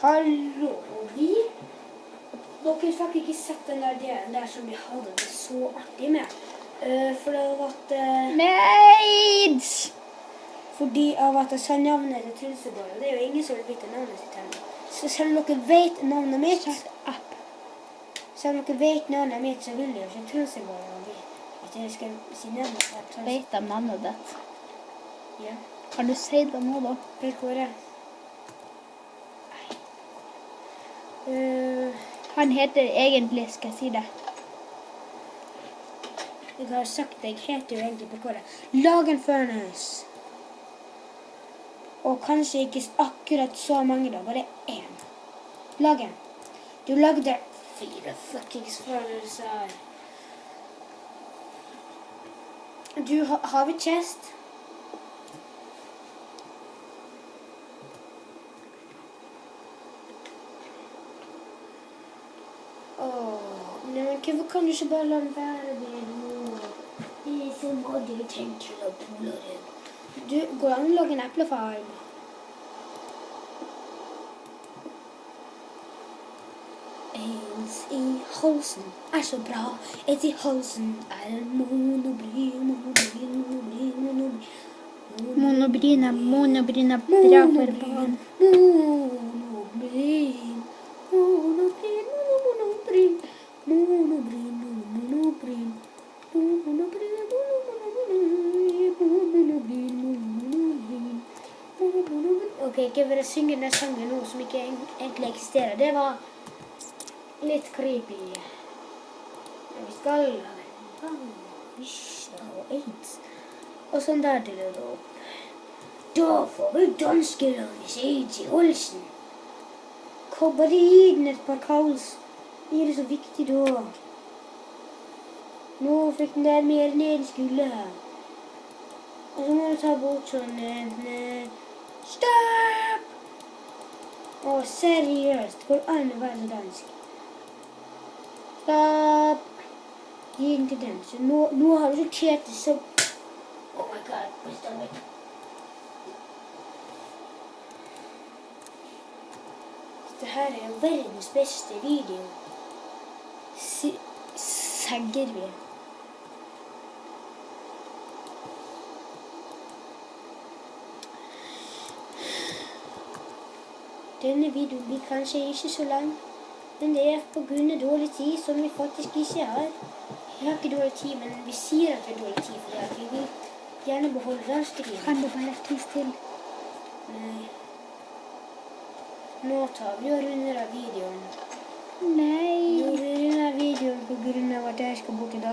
Hallo, dere fikk ikke sett den der som vi hadde det så artig med. For det var at... Nei! Fordi av at jeg sa navnet til Trulseborg, og det er jo ingen som vil vite navnet sitt heller. Så selv om dere vet navnet mitt, selv om dere vet navnet mitt, så vil jeg jo ikke Trulseborg, hvis jeg skal si navnet sitt. Vet de navnet ditt? Ja. Kan du si det nå da? Vet hvor er? Han heter egentlig, skal jeg si det. Jeg har sagt det, jeg heter jo egentlig på kåret. Lagen Furnace. Og kanskje ikke akkurat så mange da, bare én. Lagen. Du lagde 4 fuckings Furnacer. Du har vi chest? Nei, men hvorfor kan du ikke bare la den være det nå? Det er så meget jeg tenker å pole det. Du, går det an å lage en eplefarm? Ens i halsen er så bra. Ens i halsen er en monobryn. Monobryn er bra for barn. Ok, ikke vil jeg synge denne sangen nå som ikke egentlig eksisterer. Det var litt creepy. Vi skal og AIDS. Og sånn der til det opp. Da får vi danskelovens AIDS i halsen. Kobber i den et par kals. Det er så viktig da. Nå fikk den der mer ned i skulle her. Og så må du ta bort sånn stopp! Å, seriøst, går det an å være så dansk? Stopp! Gi den til den. Så nå har du sortert det så... Oh my god, stopp it. Dette her er jo verdens beste video. Sagger vi. Denne videoen blir kanskje ikke så lang, men det er på grunn av dårlig tid som vi faktisk ikke har. Vi har ikke dårlig tid, men vi sier at vi har dårlig tid, for vi vil gjerne beholde dansketiden. Kan du bare tis til? Nei. Nå tar vi og runder av videoen. Nei. Vi runder av videoen på grunn av at jeg skal bort til dans.